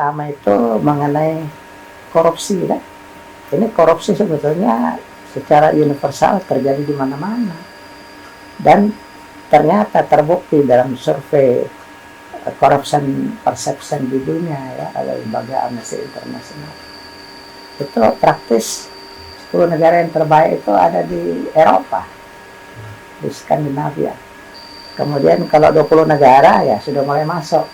pertama itu mengenai korupsi ya. Ini korupsi sebetulnya secara universal terjadi di mana-mana. Dan ternyata terbukti dalam survei corruption perception di dunia ya, ada lembaga Amnesty International. Itu praktis 10 negara yang terbaik itu ada di Eropa, di Skandinavia. Kemudian kalau 20 negara ya sudah mulai masuk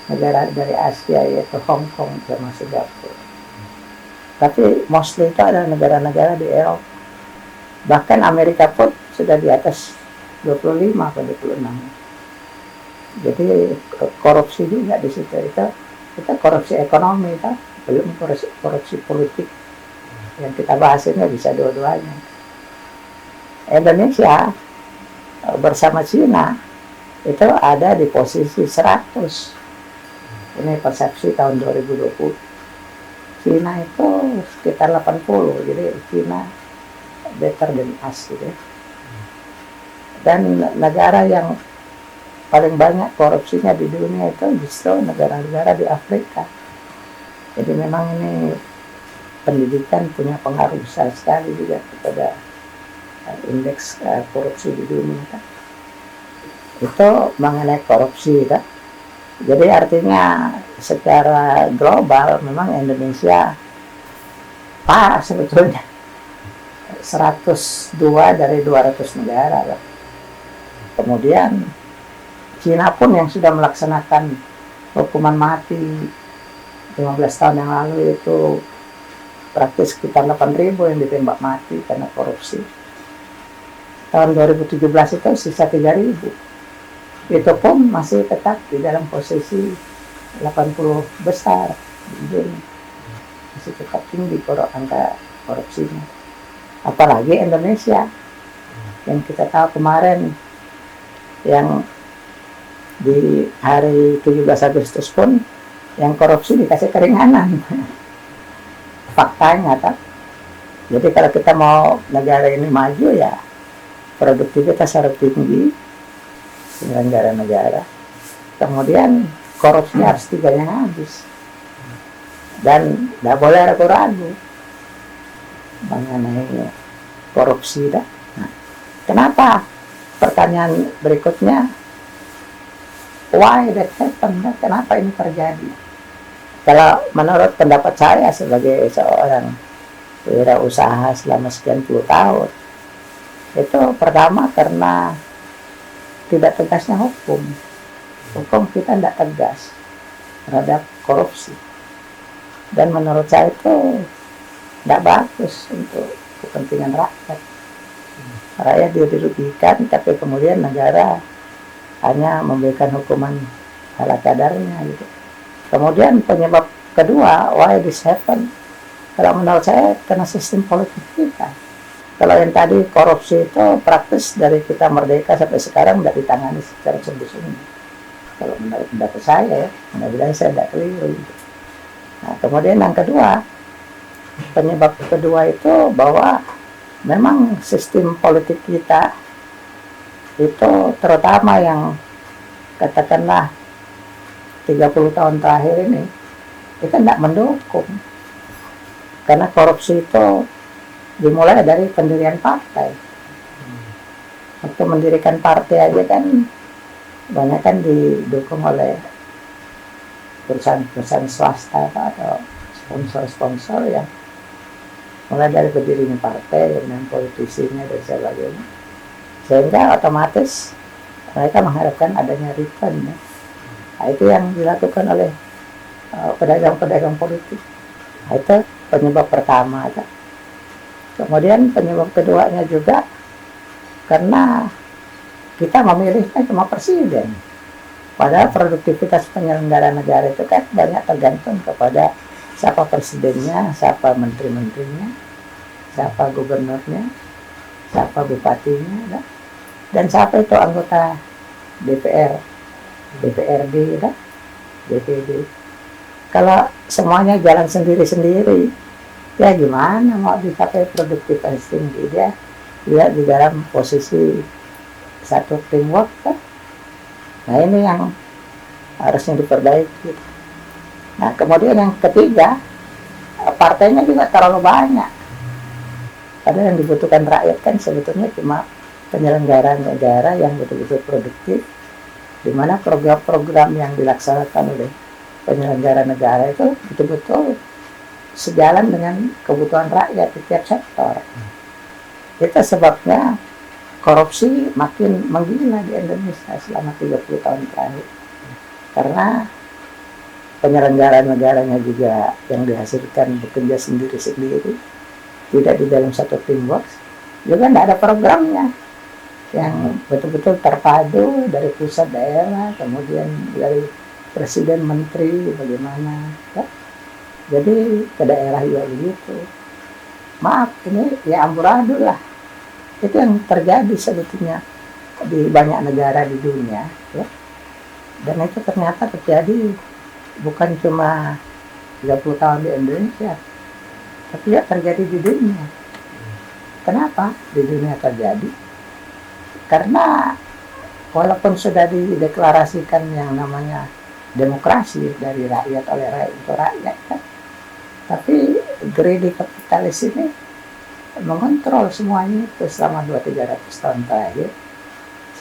negara dari Asia, yaitu Hong Kong sama Singapura. Tapi mostly itu ada negara-negara di Eropa. Bahkan Amerika pun sudah di atas 25 atau 26. Jadi korupsi juga di situ. Itu korupsi ekonomi, kan? Belum korupsi politik. Yang kita bahas ini bisa dua-duanya. Indonesia bersama Cina itu ada di posisi 100. Ini persepsi tahun 2020. Cina itu sekitar 80, jadi Cina better than us gitu ya. Dan negara yang paling banyak korupsinya di dunia itu justru negara-negara di Afrika. Jadi memang ini pendidikan punya pengaruh besar sekali juga kepada indeks korupsi di dunia kan. Itu mengenai korupsi kan. Jadi artinya secara global memang Indonesia sebetulnya 102 dari 200 negara kan. Kemudian Cina pun yang sudah melaksanakan hukuman mati 15 tahun yang lalu itu praktis sekitar 8.000 yang ditembak mati karena korupsi. Tahun 2017 itu sisa 3.000. Itu pun masih tetap di dalam posisi 80 besar. Jadi masih tetap tinggi angka korupsinya. Apalagi Indonesia yang kita tahu kemarin yang di hari 17 Agustus pun yang korupsi dikasih keringanan. Faktanya kan. Jadi kalau kita mau negara ini maju ya produktivitas harus tinggi, penyelenggara negara. Kemudian korupsinya harus tiganya habis. Dan tidak boleh ragu-ragu mengenai korupsi dah. Nah, kenapa? Pertanyaan berikutnya, why that happen? Kenapa ini terjadi? Kalau menurut pendapat saya sebagai seorang wirausaha selama sekian puluh tahun, itu pertama karena tidak tegasnya hukum. Hukum kita tidak tegas terhadap korupsi. Dan menurut saya itu tidak bagus untuk kepentingan rakyat. Rakyat dirugikan, tapi kemudian negara hanya memberikan hukuman ala kadarnya gitu. Kemudian penyebab kedua, why this happen? Kalau menurut saya karena sistem politik kita. Kalau yang tadi korupsi itu praktis dari kita merdeka sampai sekarang tidak ditangani secara sungguh-sungguh. Kalau menurut pendapat saya ya, mudah-mudahan saya tidak keliru. Nah, kemudian yang kedua, penyebab kedua itu bahwa memang sistem politik kita itu terutama yang katakanlah 30 tahun terakhir ini kita tidak mendukung, karena korupsi itu dimulai dari pendirian partai. Waktu mendirikan partai aja kan banyak kan didukung oleh perusahaan-perusahaan swasta atau sponsor-sponsor yang mulai dari berdirinya partai dengan politisinya dan sebagainya, sehingga otomatis mereka mengharapkan adanya return ya. Nah, itu yang dilakukan oleh pedagang-pedagang politik. Nah, itu penyebab pertama kan. Kemudian penyebab keduanya juga karena kita memilihnya cuma presiden. Padahal produktivitas penyelenggara negara itu kan banyak tergantung kepada siapa presidennya, siapa menteri-menterinya, siapa gubernurnya, siapa bupatinya, dan siapa itu anggota DPR, DPRD, DPD. Kalau semuanya jalan sendiri-sendiri, ya gimana mau dicapai produktivitas tinggi? Dia di dalam posisi satu teamwork kan. Nah ini yang harusnya diperbaiki. Nah, kemudian yang ketiga, partainya juga terlalu banyak. Padahal yang dibutuhkan rakyat kan sebetulnya cuma penyelenggaraan negara yang betul-betul produktif, di mana program-program yang dilaksanakan oleh penyelenggara negara itu betul-betul sejalan dengan kebutuhan rakyat di tiap sektor. Itu sebabnya korupsi makin menggila di Indonesia selama 30 tahun terakhir. Karena penyelenggara negaranya juga yang dihasilkan bekerja sendiri-sendiri, tidak di dalam satu teamwork, juga tidak ada programnya yang betul-betul terpadu dari pusat daerah, kemudian dari presiden menteri bagaimana ya? Jadi ke daerah juga begitu. Maaf, ini ya amburadul lah. Itu yang terjadi sebetulnya di banyak negara di dunia ya. Dan itu ternyata terjadi bukan cuma 30 tahun di Indonesia, tapi ya terjadi di dunia. Kenapa di dunia terjadi? Karena walaupun sudah dideklarasikan yang namanya demokrasi dari rakyat oleh rakyat untuk rakyat kan, tapi greedy kapitalis ini mengontrol semuanya itu selama 200-300 tahun terakhir,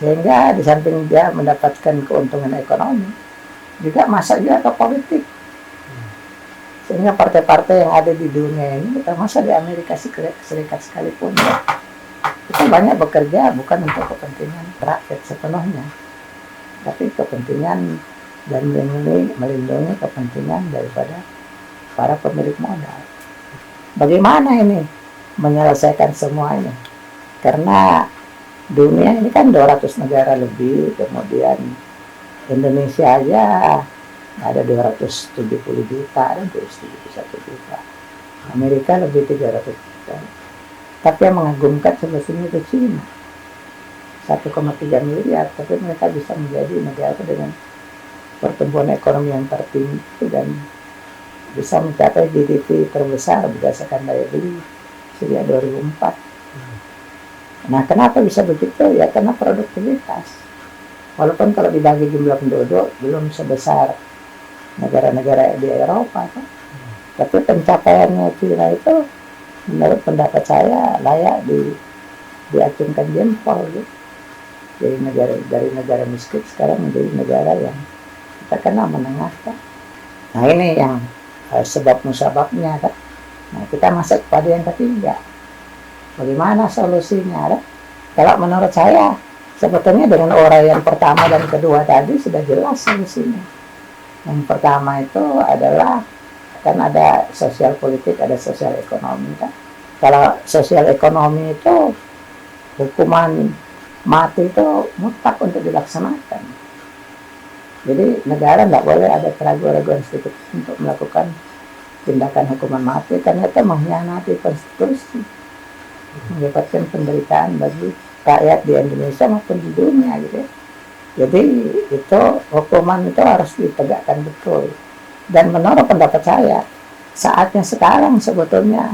sehingga di samping dia mendapatkan keuntungan ekonomi, juga masuk juga ke politik, sehingga partai-partai yang ada di dunia ini, termasuk di Amerika Serikat sekalipun, itu banyak bekerja bukan untuk kepentingan rakyat sepenuhnya, tapi kepentingan dan melindungi kepentingan daripada para pemilik modal. Bagaimana ini menyelesaikan semua ini? Karena dunia ini kan 200 negara lebih, kemudian Indonesia aja ada 270 juta dan 271 juta. Amerika lebih 300 juta. Tapi yang mengagumkan sebetulnya itu China. 1,3 miliar, tapi mereka bisa menjadi negara dengan pertumbuhan ekonomi yang tertinggi dan bisa mencapai GDP terbesar berdasarkan daya beli sejak 2004. Nah, kenapa bisa begitu? Ya karena produktivitas. Walaupun kalau dibagi jumlah penduduk belum sebesar negara-negara di Eropa, kan? Tapi pencapaiannya China itu menurut pendapat saya layak diacungkan jempol gitu. Dari negara miskin sekarang menjadi negara yang kita kenal menengah kan. Nah, ini yang sebab musababnya kan. Nah, kita masuk pada yang ketiga. Bagaimana solusinya kan? Kalau menurut saya sebetulnya dengan uraian pertama dan kedua tadi sudah jelas solusinya. Yang pertama itu adalah kan ada sosial politik, ada sosial ekonomi kan. Kalau sosial ekonomi itu hukuman mati itu mutlak untuk dilaksanakan. Jadi negara tidak boleh ada keraguan-keraguan sedikit untuk melakukan tindakan hukuman mati karena itu mengkhianati konstitusi, menyebabkan penderitaan bagi rakyat di Indonesia maupun di dunia gitu ya. Jadi itu hukuman itu harus ditegakkan betul. Dan menurut pendapat saya, saatnya sekarang sebetulnya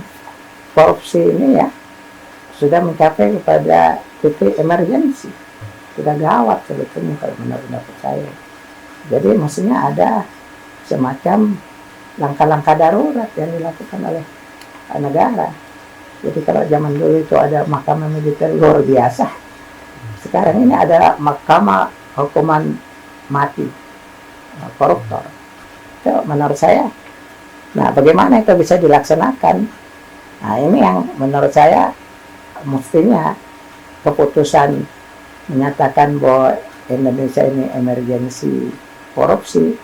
korupsi ini ya sudah mencapai kepada titik emergensi, sudah gawat sebetulnya kalau menurut pendapat saya. Jadi maksudnya ada semacam langkah-langkah darurat yang dilakukan oleh negara. Jadi kalau zaman dulu itu ada mahkamah militer luar biasa, sekarang ini ada mahkamah hukuman mati koruptor. Itu menurut saya. Nah, bagaimana itu bisa dilaksanakan? Nah, ini yang menurut saya mestinya keputusan menyatakan bahwa Indonesia ini emergensi korupsi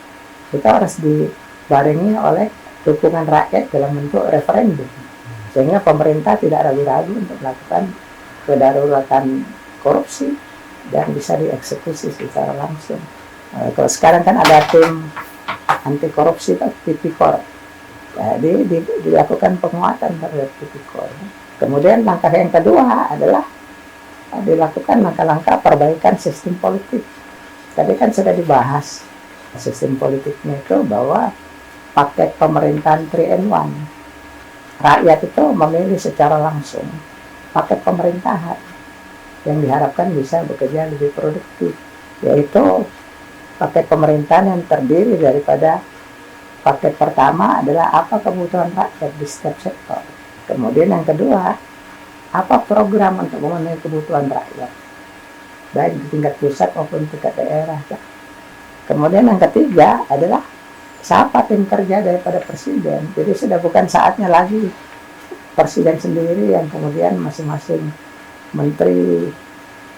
itu harus dibarengi oleh dukungan rakyat dalam bentuk referendum, sehingga pemerintah tidak ragu-ragu untuk melakukan kedaruratan korupsi dan bisa dieksekusi secara langsung. Kalau sekarang kan ada tim anti korupsi atau Tipikor, ya, dilakukan penguatan terhadap Tipikor. Kemudian langkah yang kedua adalah dilakukan langkah-langkah perbaikan sistem politik. Tadi kan sudah dibahas sistem politiknya itu bahwa paket pemerintahan 3-in-1. Rakyat itu memilih secara langsung paket pemerintahan yang diharapkan bisa bekerja lebih produktif, yaitu paket pemerintahan yang terdiri daripada paket pertama adalah apa kebutuhan rakyat di setiap sektor. Kemudian yang kedua, apa program untuk memenuhi kebutuhan rakyat, baik di tingkat pusat maupun tingkat daerah. Kemudian yang ketiga adalah siapa tim kerja daripada presiden. Jadi sudah bukan saatnya lagi presiden sendiri yang kemudian masing-masing menteri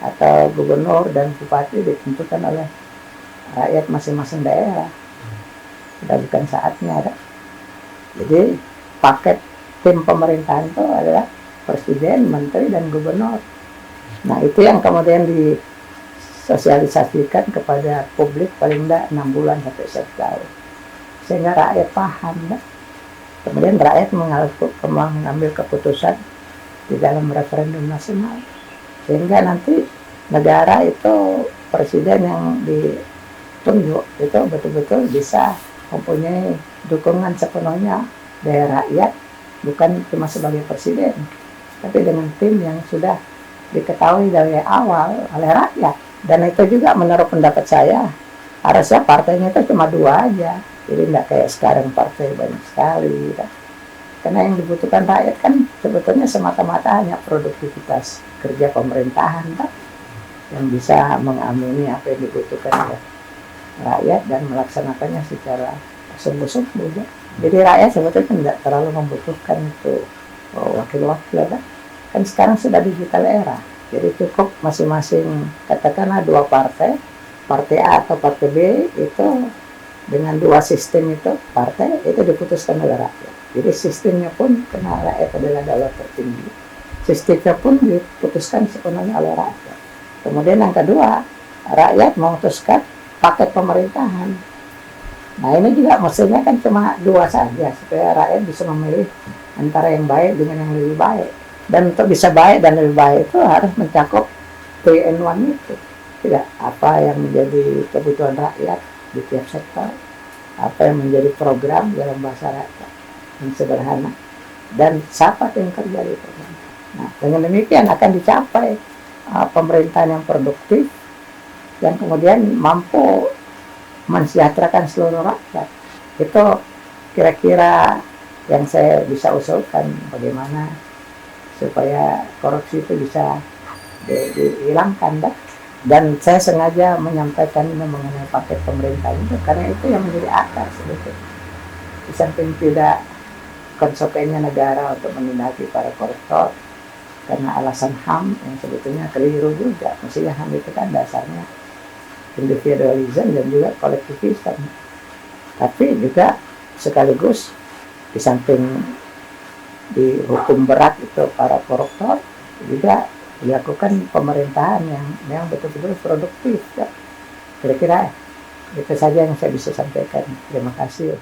atau gubernur dan bupati ditentukan oleh rakyat masing-masing daerah. Sudah bukan saatnya. Jadi paket tim pemerintahan itu adalah presiden, menteri, dan gubernur. Nah itu yang kemudian disosialisasikan kepada publik paling tidak 6 bulan sampai 1 tahun, sehingga rakyat paham. Kemudian rakyat mengambil keputusan di dalam referendum nasional, sehingga nanti negara itu presiden yang ditunjuk itu betul-betul bisa mempunyai dukungan sepenuhnya dari rakyat, bukan cuma sebagai presiden, tapi dengan tim yang sudah diketahui dari awal oleh rakyat. Dan itu juga menurut pendapat saya, harusnya partainya itu cuma 2 aja, jadi tidak kayak sekarang partai banyak sekali. Karena yang dibutuhkan rakyat kan sebetulnya semata-mata hanya produktivitas kerja pemerintahan yang bisa mengamini apa yang dibutuhkan oleh rakyat dan melaksanakannya secara sungguh-sungguh. Jadi rakyat sebetulnya tidak terlalu membutuhkan itu wakil-wakil. Kan sekarang sudah digital era, jadi cukup masing-masing katakanlah 2 partai, partai A atau partai B itu dengan 2 sistem itu partai itu diputuskan oleh rakyat. Jadi sistemnya pun karena rakyat adalah daulat tertinggi, sistemnya pun diputuskan sepenuhnya oleh rakyat. Kemudian yang kedua, rakyat memutuskan paket pemerintahan. Nah ini juga mestinya kan cuma 2 saja, supaya rakyat bisa memilih antara yang baik dengan yang lebih baik. Dan untuk bisa baik dan lebih baik itu harus mencakup 3-in-1 itu. Tidak apa yang menjadi kebutuhan rakyat di tiap sektor, apa yang menjadi program dalam bahasa rakyat yang sederhana, dan siapa yang kerja di pemerintah. Nah dengan demikian akan dicapai pemerintahan yang produktif, yang kemudian mampu mensejahterakan seluruh rakyat. Itu kira-kira yang saya bisa usulkan, bagaimana supaya korupsi itu bisa dihilangkan. Dan saya sengaja menyampaikan ini mengenai paket pemerintah itu karena itu yang menjadi akar sebetulnya. Di samping tidak konsekuensinya negara untuk menindaki para koruptor karena alasan HAM yang sebetulnya keliru juga. Mestinya HAM itu kan dasarnya individualisme dan juga kolektivisme. Tapi juga sekaligus di samping dihukum berat itu para koruptor, juga dilakukan pemerintahan yang betul-betul produktif. Kira-kira itu saja yang saya bisa sampaikan. Terima kasih.